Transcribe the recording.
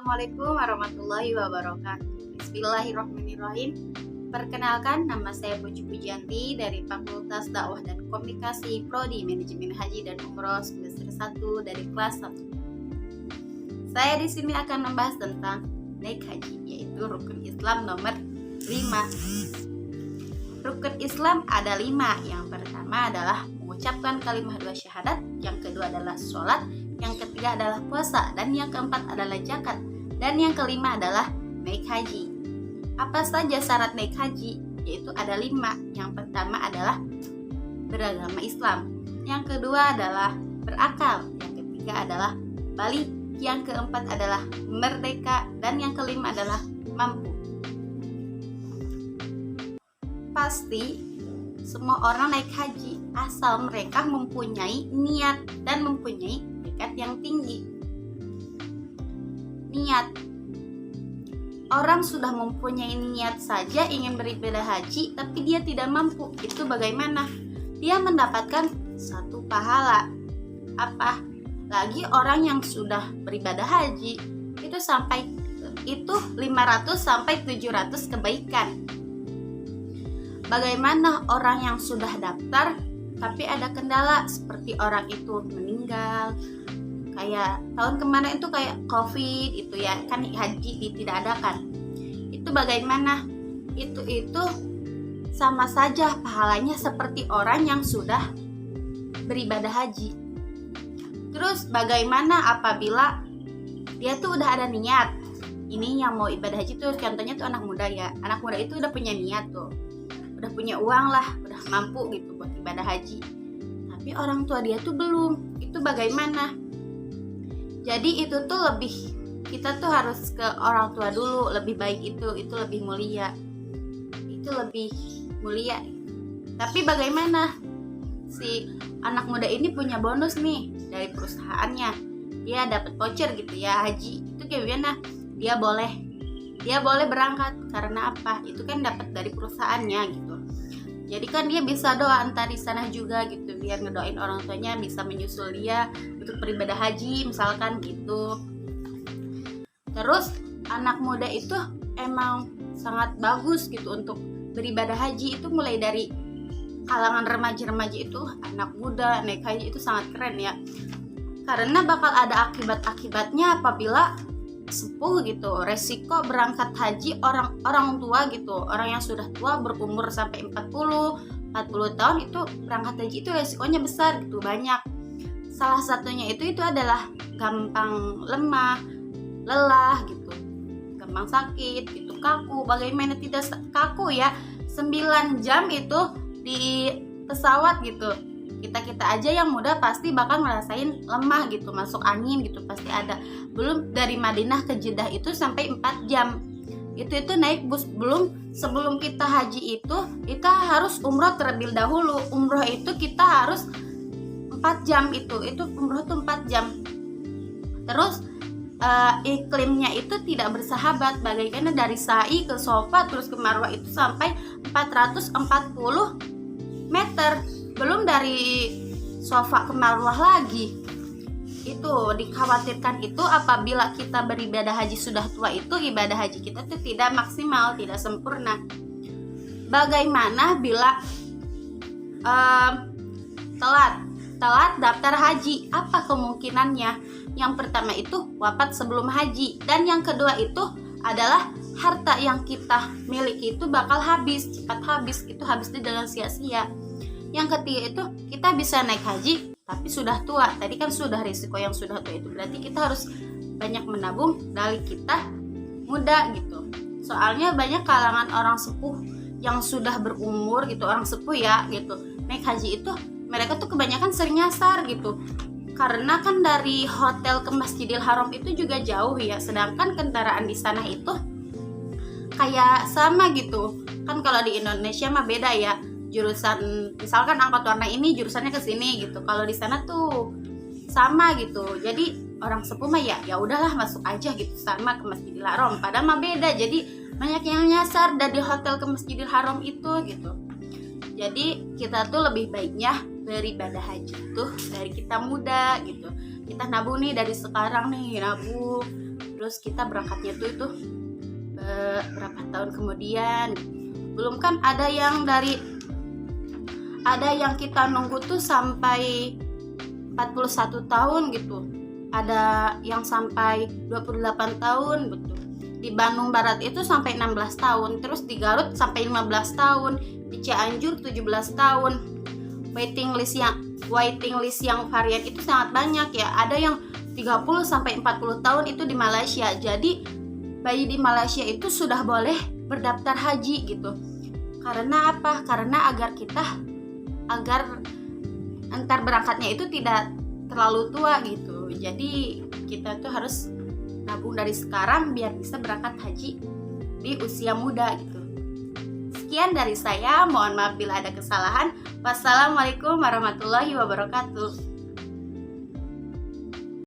Assalamualaikum warahmatullahi wabarakatuh. Bismillahirrahmanirrahim. Perkenalkan, nama saya Puji Pujianti dari Fakultas Dakwah dan Komunikasi Prodi Manajemen Haji dan Umroh semester 1 dari kelas 1. Saya di sini akan membahas tentang naik haji, yaitu rukun Islam nomor 5. Rukun Islam ada 5. Yang pertama adalah mengucapkan kalimat dua syahadat, yang kedua adalah sholat, yang ketiga adalah puasa, dan yang keempat adalah zakat, dan yang kelima adalah naik haji. Apa saja syarat naik haji? Yaitu ada 5. Yang pertama adalah beragama Islam, yang kedua adalah berakal, yang ketiga adalah balik, yang keempat adalah merdeka, dan yang kelima adalah mampu. Pasti semua orang naik haji asal mereka mempunyai niat dan mempunyai tekad yang tinggi. Niat. Orang sudah mempunyai niat saja ingin beribadah haji tapi dia tidak mampu. Itu bagaimana? Dia mendapatkan satu pahala. Apa? Lagi orang yang sudah beribadah haji itu 500 sampai 700 kebaikan. Bagaimana orang yang sudah daftar tapi ada kendala seperti orang itu meninggal, kayak tahun kemarin itu kayak COVID itu ya, kan haji tidak adakan. Itu bagaimana? Itu sama saja pahalanya seperti orang yang sudah beribadah haji. Terus bagaimana apabila dia tuh udah ada niat, ini yang mau ibadah haji tuh contohnya tuh anak muda ya. Anak muda itu udah punya niat tuh, udah punya uang lah, udah mampu gitu buat ibadah haji. Tapi orang tua dia tuh belum. Itu bagaimana? Jadi itu tuh kita tuh harus ke orang tua dulu, lebih baik itu lebih mulia. Itu lebih mulia. Tapi bagaimana? Si anak muda ini punya bonus nih dari perusahaannya. Dia dapat voucher gitu ya haji. Itu gimana? Dia boleh berangkat karena apa? Itu kan dapat dari perusahaannya gitu. Jadi kan dia bisa doa entar di sana juga gitu, biar ngedoain orang tuanya bisa menyusul dia untuk beribadah haji misalkan gitu. Terus anak muda itu emang sangat bagus gitu untuk beribadah haji. Itu mulai dari kalangan remaja-remaja itu, anak muda naik haji itu sangat keren ya. Karena bakal ada akibat-akibatnya apabila sepuh gitu. Resiko berangkat haji orang tua gitu, orang yang sudah tua berumur sampai 40 tahun itu berangkat haji itu resikonya besar gitu, banyak. Salah satunya itu adalah gampang lemah, lelah gitu, gampang sakit gitu, kaku. Bagaimana tidak kaku ya, 9 jam itu di pesawat gitu. Kita aja yang muda pasti bakal ngerasain lemah gitu, masuk angin gitu pasti ada. Belum dari Madinah ke Jeddah itu sampai 4 jam. Itu naik bus. Belum sebelum kita haji itu kita harus umroh terlebih dahulu. Umroh itu kita harus 4 jam itu umroh tuh 4 jam. Terus iklimnya itu tidak bersahabat. Bagaimana dari Sa'i ke Sofa terus ke Marwah itu sampai 440 meter. Belum dari Sofa ke Marwah lagi. Itu dikhawatirkan itu apabila kita beribadah haji sudah tua itu ibadah haji kita tuh tidak maksimal, tidak sempurna. Bagaimana bila telat daftar haji? Apa kemungkinannya? Yang pertama itu wafat sebelum haji, dan yang kedua itu adalah harta yang kita miliki itu bakal cepat habis, itu habisnya dengan sia-sia. Yang ketiga itu kita bisa naik haji tapi sudah tua. Tadi kan sudah risiko yang sudah tua, itu berarti kita harus banyak menabung dari kita muda gitu. Soalnya banyak kalangan orang sepuh yang sudah berumur gitu, orang sepuh ya gitu, naik haji itu mereka tuh kebanyakan sering nyasar gitu. Karena kan dari hotel ke Masjidil Haram itu juga jauh ya, sedangkan kendaraan di sana itu kayak sama gitu. Kan kalau di Indonesia mah beda ya, jurusan misalkan angkot warna ini jurusannya ke sini gitu. Kalau di sana tuh sama gitu. Jadi orang sepuh mah ya udahlah masuk aja gitu sama ke Masjidil Haram. Padahal mah beda. Jadi banyak yang nyasar dari hotel ke Masjidil Haram itu gitu. Jadi kita tuh lebih baiknya beribadah haji tuh dari kita muda gitu. Kita nabung nih dari sekarang nih, nabung terus kita berangkatnya tuh itu berapa tahun kemudian. Belum kan ada yang kita nunggu tuh sampai 41 tahun gitu, ada yang sampai 28 tahun gitu. Di Bandung Barat itu sampai 16 tahun, terus di Garut sampai 15 tahun, di Cianjur 17 tahun. Waiting list yang varian itu sangat banyak ya. Ada yang 30 sampai 40 tahun itu di Malaysia. Jadi bayi di Malaysia itu sudah boleh berdaftar haji gitu. Karena apa? Karena agar antar berangkatnya itu tidak terlalu tua gitu. Jadi kita tuh harus nabung dari sekarang biar bisa berangkat haji di usia muda gitu. Sekian dari saya, mohon maaf bila ada kesalahan. Wassalamualaikum warahmatullahi wabarakatuh.